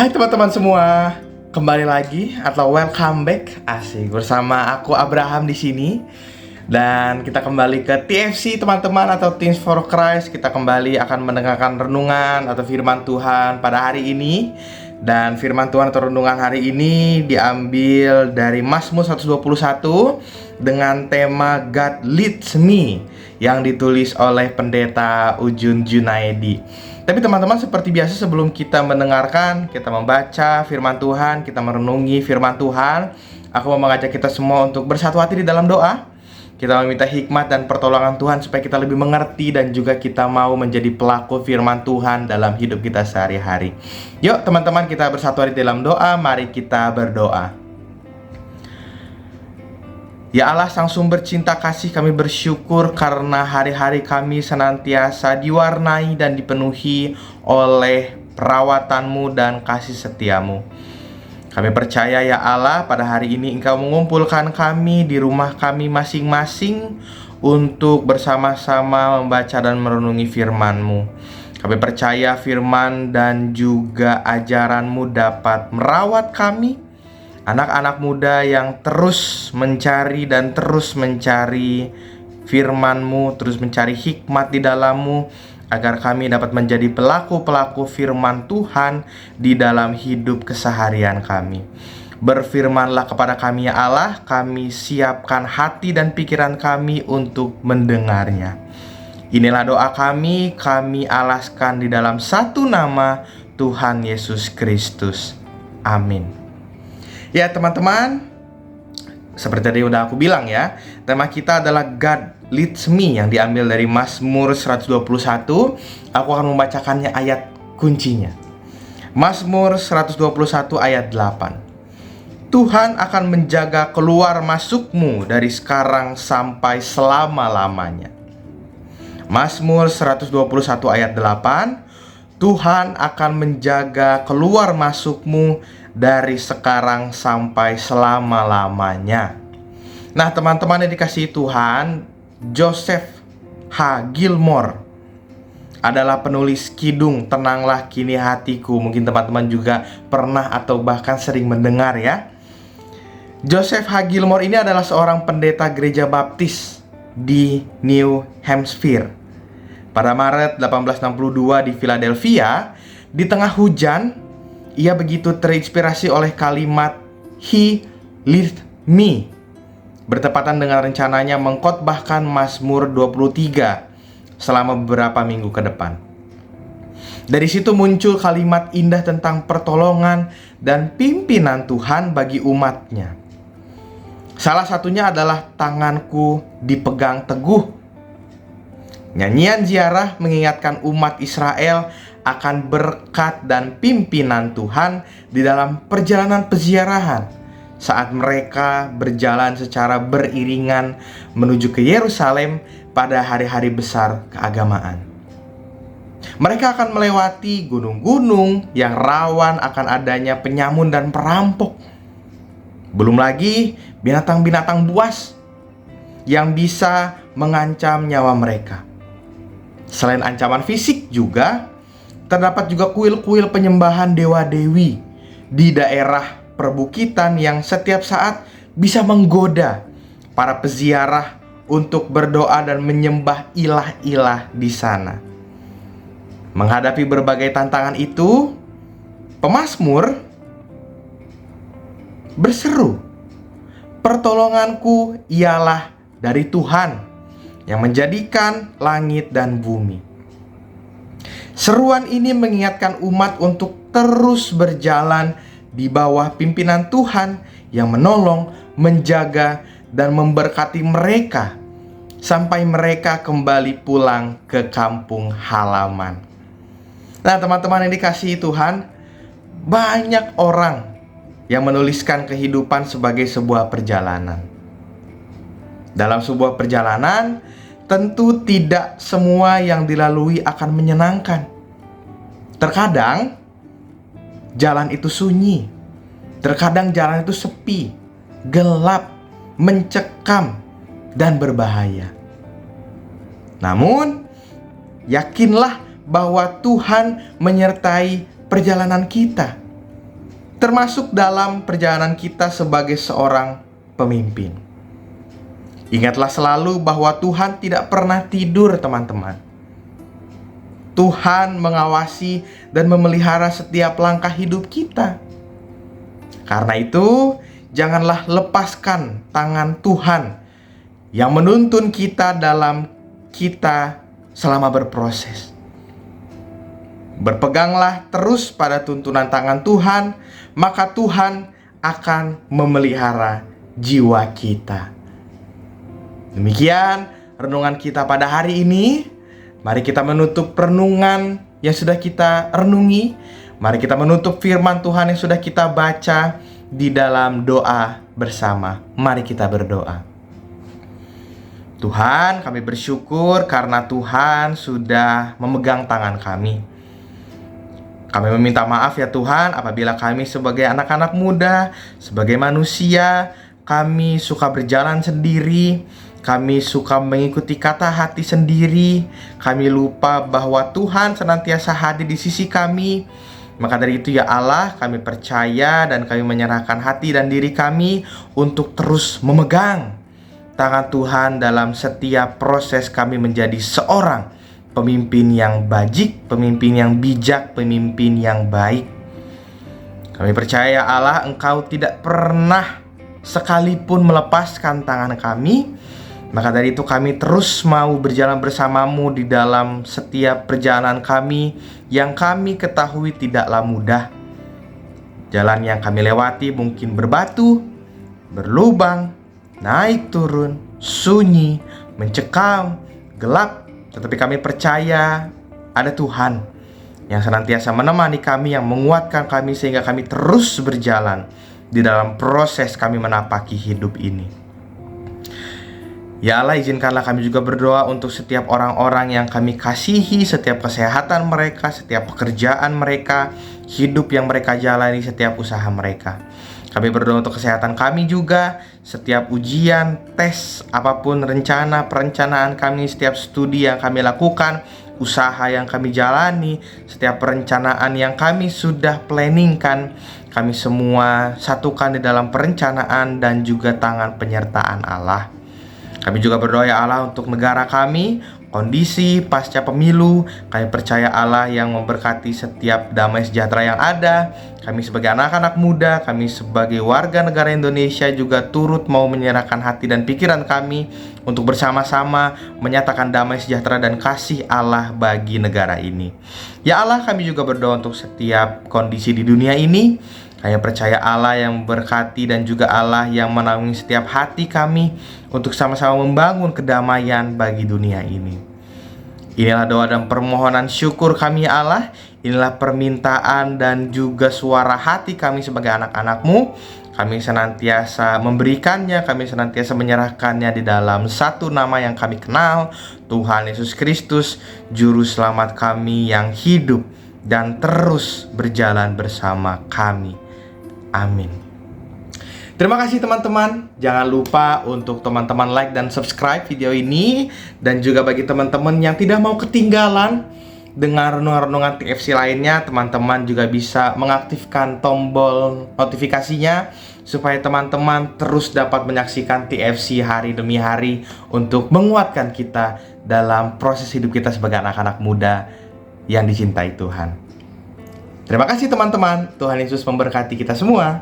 Hai teman-teman semua, kembali lagi atau welcome back asik bersama aku Abraham di sini. Dan kita kembali ke TFC teman-teman, atau Teens for Christ. Kita kembali akan mendengarkan renungan atau firman Tuhan pada hari ini. Dan firman Tuhan atau renungan hari ini diambil dari Mazmur 121 dengan tema God Leads Me, yang ditulis oleh Pendeta Ujun Junaidi. Tapi teman-teman, seperti biasa sebelum kita mendengarkan, kita membaca firman Tuhan, kita merenungi firman Tuhan, aku mau mengajak kita semua untuk bersatu hati di dalam doa. Kita meminta hikmat dan pertolongan Tuhan supaya kita lebih mengerti dan juga kita mau menjadi pelaku firman Tuhan dalam hidup kita sehari-hari. Yuk teman-teman, kita bersatu hati dalam doa. Mari kita berdoa. Ya Allah, Sang Sumber Cinta Kasih, kami bersyukur karena hari-hari kami senantiasa diwarnai dan dipenuhi oleh perawatan-Mu dan kasih setia-Mu. Kami percaya ya Allah, pada hari ini Engkau mengumpulkan kami di rumah kami masing-masing untuk bersama-sama membaca dan merenungi firman-Mu. Kami percaya firman dan juga ajaran-Mu dapat merawat kami, anak-anak muda yang terus mencari dan terus mencari firman-Mu, terus mencari hikmat di dalam-Mu, agar kami dapat menjadi pelaku-pelaku firman Tuhan di dalam hidup keseharian kami. Berfirmanlah kepada kami ya Allah, kami siapkan hati dan pikiran kami untuk mendengarnya. Inilah doa kami alaskan di dalam satu nama, Tuhan Yesus Kristus. Amin. Ya teman-teman, seperti tadi udah aku bilang ya, tema kita adalah God Leads Me, yang diambil dari Mazmur 121. Aku akan membacakannya ayat kuncinya. Mazmur 121 ayat 8. Tuhan akan menjaga keluar masukmu dari sekarang sampai selama-lamanya. Mazmur 121 ayat 8. Tuhan akan menjaga keluar masukmu dari sekarang sampai selama-lamanya. Nah teman-teman yang dikasihi Tuhan, Joseph H. Gilmore adalah penulis kidung Tenanglah Kini Hatiku. Mungkin teman-teman juga pernah atau bahkan sering mendengar ya. Joseph H. Gilmore ini adalah seorang pendeta gereja baptis di New Hampshire. Pada Maret 1862 di Philadelphia, di tengah hujan, ia begitu terinspirasi oleh kalimat He Leads Me, bertepatan dengan rencananya mengkhotbahkan Mazmur 23 selama beberapa minggu ke depan. Dari situ muncul kalimat indah tentang pertolongan dan pimpinan Tuhan bagi umatnya. Salah satunya adalah tanganku dipegang teguh. Nyanyian ziarah mengingatkan umat Israel akan berkat dan pimpinan Tuhan di dalam perjalanan peziarahan saat mereka berjalan secara beriringan menuju ke Yerusalem pada hari-hari besar keagamaan. Mereka akan melewati gunung-gunung yang rawan akan adanya penyamun dan perampok. Belum lagi binatang-binatang buas yang bisa mengancam nyawa mereka. Selain ancaman fisik juga, terdapat juga kuil-kuil penyembahan dewa-dewi di daerah perbukitan yang setiap saat bisa menggoda para peziarah untuk berdoa dan menyembah ilah-ilah di sana. Menghadapi berbagai tantangan itu, pemazmur berseru, "Pertolonganku ialah dari Tuhan yang menjadikan langit dan bumi." Seruan ini mengingatkan umat untuk terus berjalan di bawah pimpinan Tuhan yang menolong, menjaga, dan memberkati mereka sampai mereka kembali pulang ke kampung halaman. Nah teman-teman yang dikasihi Tuhan, banyak orang yang menuliskan kehidupan sebagai sebuah perjalanan. Dalam sebuah perjalanan, tentu tidak semua yang dilalui akan menyenangkan. Terkadang jalan itu sunyi, terkadang jalan itu sepi, gelap, mencekam, dan berbahaya. Namun, yakinlah bahwa Tuhan menyertai perjalanan kita. termasuk dalam perjalanan kita sebagai seorang pemimpin. Ingatlah selalu bahwa Tuhan tidak pernah tidur, teman-teman. Tuhan mengawasi dan memelihara setiap langkah hidup kita. Karena itu, janganlah lepaskan tangan Tuhan yang menuntun kita dalam kita selama berproses. Berpeganglah terus pada tuntunan tangan Tuhan, maka Tuhan akan memelihara jiwa kita. Demikian renungan kita pada hari ini. Mari kita menutup renungan yang sudah kita renungi. Mari kita menutup firman Tuhan yang sudah kita baca di dalam doa bersama. Mari kita berdoa. Tuhan, kami bersyukur karena Tuhan sudah memegang tangan kami. Kami meminta maaf ya Tuhan apabila kami sebagai anak-anak muda, sebagai manusia, kami suka berjalan sendiri, kami suka mengikuti kata hati sendiri, kami lupa bahwa Tuhan senantiasa hadir di sisi kami. Maka dari itu ya Allah, kami percaya dan kami menyerahkan hati dan diri kami untuk terus memegang tangan Tuhan dalam setiap proses kami menjadi seorang pemimpin yang bajik, pemimpin yang bijak, pemimpin yang baik. Kami percaya Allah, Engkau tidak pernah sekalipun melepaskan tangan kami. Maka dari itu kami terus mau berjalan bersamamu di dalam setiap perjalanan kami yang kami ketahui tidaklah mudah. Jalan yang kami lewati mungkin berbatu, berlubang, naik turun, sunyi, mencekam, gelap. Tetapi kami percaya ada Tuhan yang senantiasa menemani kami, yang menguatkan kami sehingga kami terus berjalan di dalam proses kami menapaki hidup ini. Ya Allah, izinkanlah kami juga berdoa untuk setiap orang-orang yang kami kasihi, setiap kesehatan mereka, setiap pekerjaan mereka, hidup yang mereka jalani, setiap usaha mereka. Kami berdoa untuk kesehatan kami juga, setiap ujian, tes, apapun rencana, perencanaan kami, setiap studi yang kami lakukan, usaha yang kami jalani, setiap perencanaan yang kami sudah planningkan, kami semua satukan di dalam perencanaan dan juga tangan penyertaan Allah. Kami juga berdoa ya Allah untuk negara kami, kondisi pasca pemilu. Kami percaya Allah yang memberkati setiap damai sejahtera yang ada. Kami sebagai anak-anak muda, kami sebagai warga negara Indonesia juga turut mau menyerahkan hati dan pikiran kami untuk bersama-sama menyatakan damai sejahtera dan kasih Allah bagi negara ini. Ya Allah, kami juga berdoa untuk setiap kondisi di dunia ini. Kami percaya Allah yang memberkati dan juga Allah yang menaungi setiap hati kami untuk sama-sama membangun kedamaian bagi dunia ini. Inilah doa dan permohonan syukur kami ya Allah. Inilah permintaan dan juga suara hati kami sebagai anak-anak-Mu. Kami senantiasa memberikannya, kami senantiasa menyerahkannya di dalam satu nama yang kami kenal, Tuhan Yesus Kristus, Juru Selamat kami yang hidup dan terus berjalan bersama kami. Amin. Terima kasih teman-teman. Jangan lupa untuk teman-teman like dan subscribe video ini. Dan juga bagi teman-teman yang tidak mau ketinggalan dengan renungan-renungan TFC lainnya, teman-teman juga bisa mengaktifkan tombol notifikasinya supaya teman-teman terus dapat menyaksikan TFC hari demi hari untuk menguatkan kita dalam proses hidup kita sebagai anak-anak muda yang dicintai Tuhan. Terima kasih teman-teman. Tuhan Yesus memberkati kita semua.